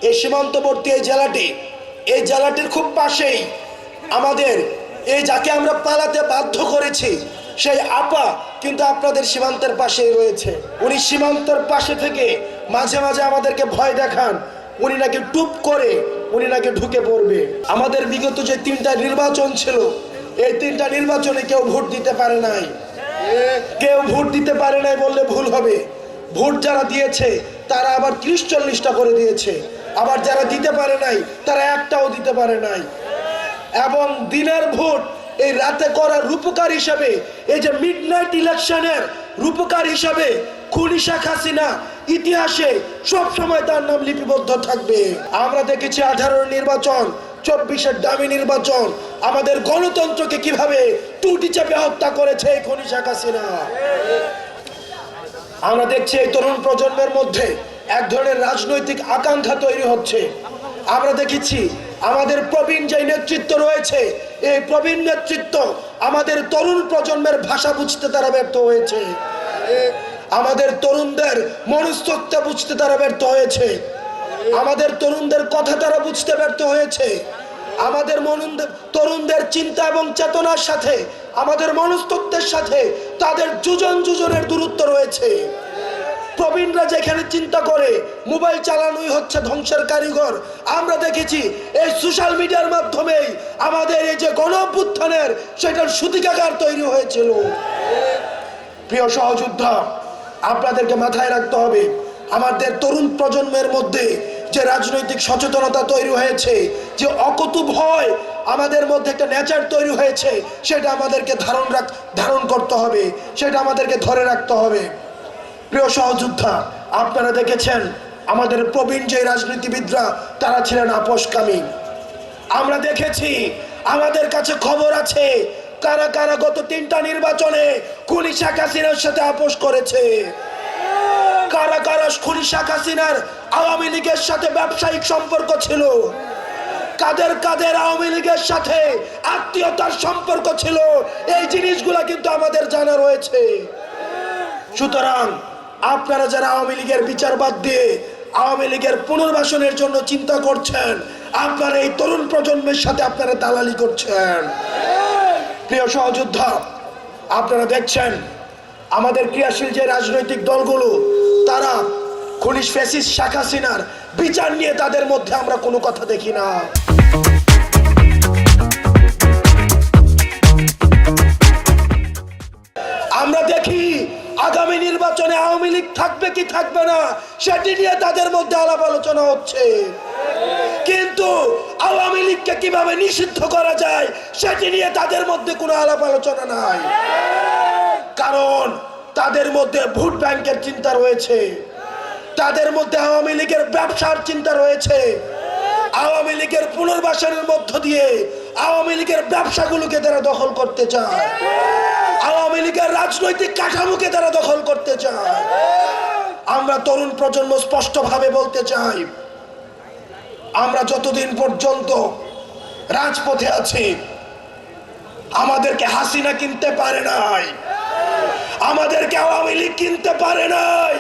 এই সীমান্তবর্তী এই জেলাটির খুব পাশেই আমাদের এই যাকে আমরা পালাতে বাধ্য করেছি সেই আপা কিন্তু আপনাদের সীমান্তের পাশেই রয়েছে। উনি সীমান্তের পাশে থেকে মাঝে মাঝে আমাদেরকে ভয় দেখান, উনি নাকি টুপ করে উনি নাকি ঢুকে পড়বে। আমাদের বিগত যে 3টা নির্বাচন ছিল, এই 3টা নির্বাচনে কেউ ভোট দিতে পারে নাই। কেউ ভোট দিতে পারে নাই বললে ভুল হবে। ভোট যারা দিয়েছে তারা আবার 30-40টা করে দিয়েছে, আবার যারা দিতে পারে নাই তারা একটাও দিতে পারে নাই। এবং দিনের ভোট এই রাতে করার রূপকার হিসাবে, এই যে মিডনাইট ইলেকশনের রূপকার হিসাবে খুনি শেখ হাসিনা ইতিহাসে সব সময় তার নাম লিপিবদ্ধ থাকবে। আমরা দেখেছি 18 নির্বাচন, 24-এর দামি নির্বাচন, আমাদের গণতন্ত্রকে কিভাবে টুটি চেপে হত্যা করেছে এই খুনি শেখ হাসিনা। আমরা দেখছি এই তরুণ প্রজন্মের মধ্যে এক ধরনের রাজনৈতিক আকাঙ্ক্ষা তৈরি হচ্ছে। আমরা দেখেছি আমাদের প্রবীণ যে নেতৃত্ব রয়েছে, এই প্রবীণ নেতৃত্ব আমাদের তরুণ প্রজন্মের ভাষা বুঝতে তারা ব্যর্থ হয়েছে, আমাদের তরুণদের মনস্তত্ত্ব বুঝতে তারা ব্যর্থ হয়েছে, আমাদের তরুণদের কথা তারা বুঝতে ব্যর্থ হয়েছে। আমাদের তরুণদের চিন্তা এবং চেতনার সাথে, আমাদের মনস্তত্ত্বের সাথে তাদের যুজনের দূরত্ব রয়েছে। প্রবীণরা যেখানে চিন্তা করে মোবাইল চালানোই হচ্ছে ধ্বংসের কারিগর, আমরা দেখেছি এই সোশ্যাল মিডিয়ার মাধ্যমেই আমাদের এই যে গণ অভ্যুত্থানের সেটার সূতিকাগার তৈরি হয়েছিল। প্রিয় সহযোদ্ধা, আপনাদেরকে মাথায় রাখতে হবে আমাদের তরুণ প্রজন্মের মধ্যে যে রাজনৈতিক সচেতনতা তৈরি হয়েছে, যে অকটু ভয় আমাদের মধ্যে একটা নেচার তৈরি হয়েছে, সেটা আমাদেরকে ধারণ করতে হবে, সেটা আমাদেরকে ধরে রাখতে হবে। প্রিয় সহযোদ্ধা, আপনারা দেখেছেন আমাদের প্রবীণ যে রাজনীতিবিদরা তারা ছিলেন আপোষকামী। আমরা দেখেছি, আমাদের কাছে খবর আছে কারা কারা গত 3টা নির্বাচনে খুনি শেখ হাসিনার সাথে আপোষ করেছে, কারা কারা খুনি শেখ হাসিনার আওয়ামী লীগের সাথে ব্যবসায়িক সম্পর্ক ছিল, কাদের কাদের আওয়ামী লীগের সাথে আত্মীয়তার সম্পর্ক ছিল, এই জিনিসগুলা কিন্তু আমাদের জানা রয়েছে। সুতরাং আপনারা যারা আওয়ামী লীগের বিচার বাদ দিয়ে আওয়ামী লীগের পুনর্বাসনের জন্য চিন্তা করছেন, আপনারা এই তরুণ প্রজন্মের সাথে আপনারা দালালি করছেন। প্রিয় সহযোদ্ধা, আপনারা দেখছেন আমাদের ক্রিয়াশীল যে রাজনৈতিক দলগুলো তারা খুনি ফ্যাসিস্ট শেখ হাসিনার বিচার নিয়ে তাদের মধ্যে আমরা কোনো কথা দেখি না। আমরা দেখি আগামী নির্বাচনে আওয়ামী লীগ থাকবে কি থাকবে না সেটি নিয়ে তাদের মধ্যে আলাপ আলোচনা হচ্ছে, কিন্তু আওয়ামী লীগকে কিভাবে নিষিদ্ধ করা যায় সেটি নিয়ে তাদের মধ্যে কোনো আলাপ আলোচনা নাই। কারণ তাদের মধ্যে ভোট ব্যাংকের চিন্তা রয়েছে, তাদের মধ্যে আওয়ামী লীগের ব্যবসার চিন্তা রয়েছে, আওয়ামী লীগের পুনর্বাসনের মধ্য দিয়ে আওয়ামী লীগের ব্যবসাগুলোকে তারা দখল করতে চায়, আওয়ামী লীগের রাজনৈতিক কাঠামোকে তারা দখল করতে চায়। আমরা তরুণ প্রজন্ম স্পষ্টভাবে বলতে চাই, আমরা যতদিন পর্যন্ত রাজপথে আছি আমাদেরকে হাসিনা কিনতে পারে নাই, আমাদেরকে আওয়ামী লীগ কিনতে পারে নাই।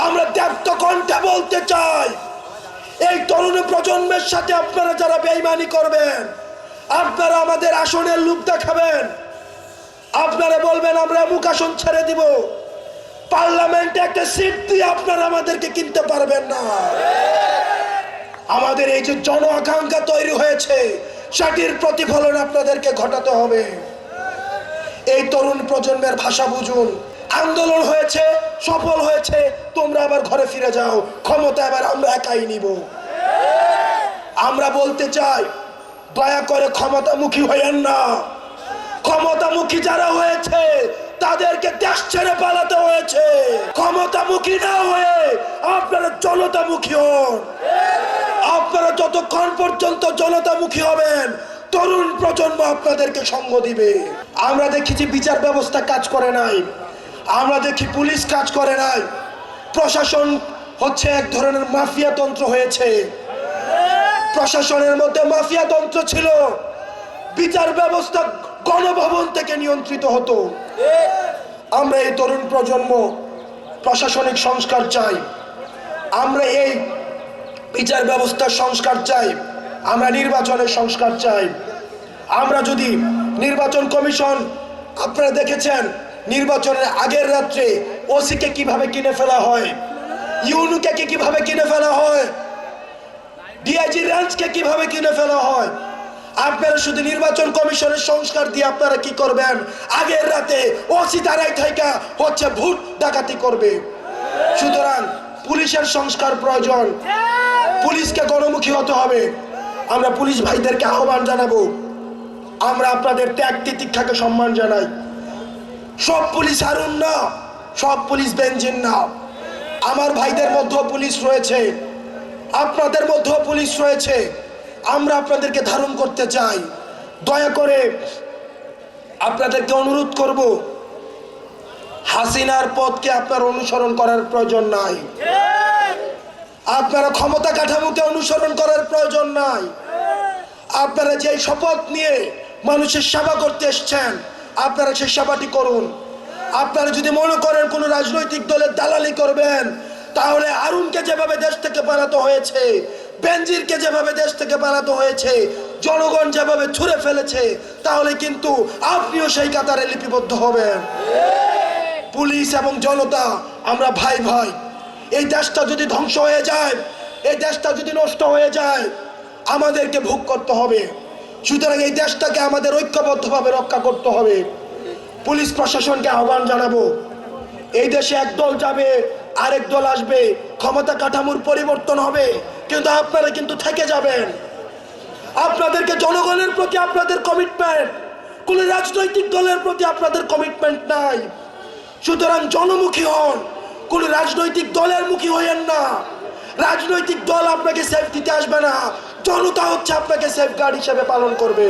আমরা দীপ্ত কণ্ঠে বলতে চাই, এই তরুণ প্রজন্মের সাথে আপনারা যারা বেঈমানি করবেন, আপনারা আমাদের আসনের লোক দেখাবেন, আপনারা বলবেন আমরা মুখ আসন ছেড়ে দিব, পার্লামেন্টে একটা সিট দিয়ে আপনারা আমাদেরকে কিনতে পারবেন না। আমাদের এই যে জন আকাঙ্ক্ষা তৈরি হয়েছে সেটির প্রতিফলন আপনাদেরকে ঘটাতে হবে। এই তরুণ প্রজন্মের ভাষা বুঝুন। আন্দোলন হয়েছে, সফল হয়েছে, তোমরা আবার ঘরে ফিরে যাও, ক্ষমতা এবার আমরা একাই নিব। আমরা বলতে চাই, দয়া করে ক্ষমতামুখী হয়েন না। ক্ষমতামুখী যারা হয়েছে তাদেরকে দেশ ছেড়ে পালাতে হয়েছে। ক্ষমতামুখী না হয়ে আপনারা জনতামুখী হন। আপনারা যতক্ষণ পর্যন্ত জনতামুখী হবেন তরুণ প্রজন্ম আপনাদেরকে সঙ্গ দিবে। আমরা দেখি যে বিচার ব্যবস্থা কাজ করে নাই, আমরা দেখি পুলিশ কাজ করে নাই, প্রশাসন হচ্ছে এক ধরনের মাফিয়া তন্ত্র হয়েছে। প্রশাসনের মধ্যে মাফিয়া তন্ত্র ছিল, বিচার ব্যবস্থা গণভবন থেকে নিয়ন্ত্রিত হতো। আমরা এই তরুণ প্রজন্ম প্রশাসনিক সংস্কার চাই। আমরা বিচার ব্যবস্থার সংস্কার চাই, আমরা নির্বাচনের সংস্কার চাই। আমরা যদি নির্বাচন কমিশন, আপনারা দেখেছেন নির্বাচনের আগের রাত্রে ওসিকে কিভাবে কিনে ফেলা হয়, ইউনুকে কিভাবে কিনে ফেলা হয়, ডিআইজি রেঞ্জকে কিভাবে কিনে ফেলা হয়। আপনারা শুধু নির্বাচন কমিশনের সংস্কার দিয়ে আপনারা কি করবেন? আগের রাতে ওসি দাঁড়াই থাইকা হচ্ছে ভোট ডাকাতি করবে। সুতরাং পুলিশের সংস্কার প্রয়োজন, পুলিশকে গণমুখী হতে হবে। আমরা পুলিশ ভাইদেরকে আহ্বান জানাবো, আমরা আপনাদের ত্যাগ তিতিক্ষাকে সম্মান জানাই। সব পুলিশ হারুন না, সব পুলিশ বেঞ্জিন না। আমার ভাইদের মধ্যেও পুলিশ রয়েছে, আপনাদের মধ্যেও পুলিশ রয়েছে। আমরা আপনাদেরকে ধারণ করতে চাই। দয়া করে আপনাদেরকে অনুরোধ করব, হাসিনার পথকে আপনার অনুসরণ করার প্রয়োজন নাই, আপনারা ক্ষমতা কাঠামোকে অনুসরণ করার প্রয়োজন নাই। আপনারা যে শপথ নিয়ে মানুষের সেবা করতে এসছেন, আপনারা সেই সেবাটি করুন। আপনারা যদি মনে করেন কোন রাজনৈতিক দলের দালালি করবেন, তাহলে আরুনকে যেভাবে দেশ থেকে পালাতে হয়েছে, বেনজিরকে যেভাবে দেশ থেকে পালাতে হয়েছে, জনগণ যেভাবে ছুঁড়ে ফেলেছে, তাহলে কিন্তু আপনিও সেই কাতারে লিপিবদ্ধ হবেন। পুলিশ এবং জনতা আমরা ভাই ভাই। এই দেশটা যদি ধ্বংস হয়ে যায়, এই দেশটা যদি নষ্ট হয়ে যায়, আমাদেরকে ভোগ করতে হবে। সুতরাং এই দেশটাকে আমাদের ঐক্যবদ্ধভাবে রক্ষা করতে হবে। পুলিশ প্রশাসনকে আহ্বান জানাবো, এই দেশে একদল যাবে, আরেক দল আসবে, ক্ষমতা কাঠামোর পরিবর্তন হবে, কিন্তু আপনারা কিন্তু থেকে যাবেন। আপনাদেরকে জনগণের প্রতি আপনাদের কমিটমেন্ট, কোন রাজনৈতিক দলের প্রতি আপনাদের কমিটমেন্ট নাই। সুতরাং জনমুখী হন, কোন রাজনৈতিক দলের মুখী হইয়েন না। রাজনৈতিক দল আপনাকে সেফ দিতে আসবে না, জনতা হচ্ছে আপনাকে সেফগার্ড হিসেবে পালন করবে।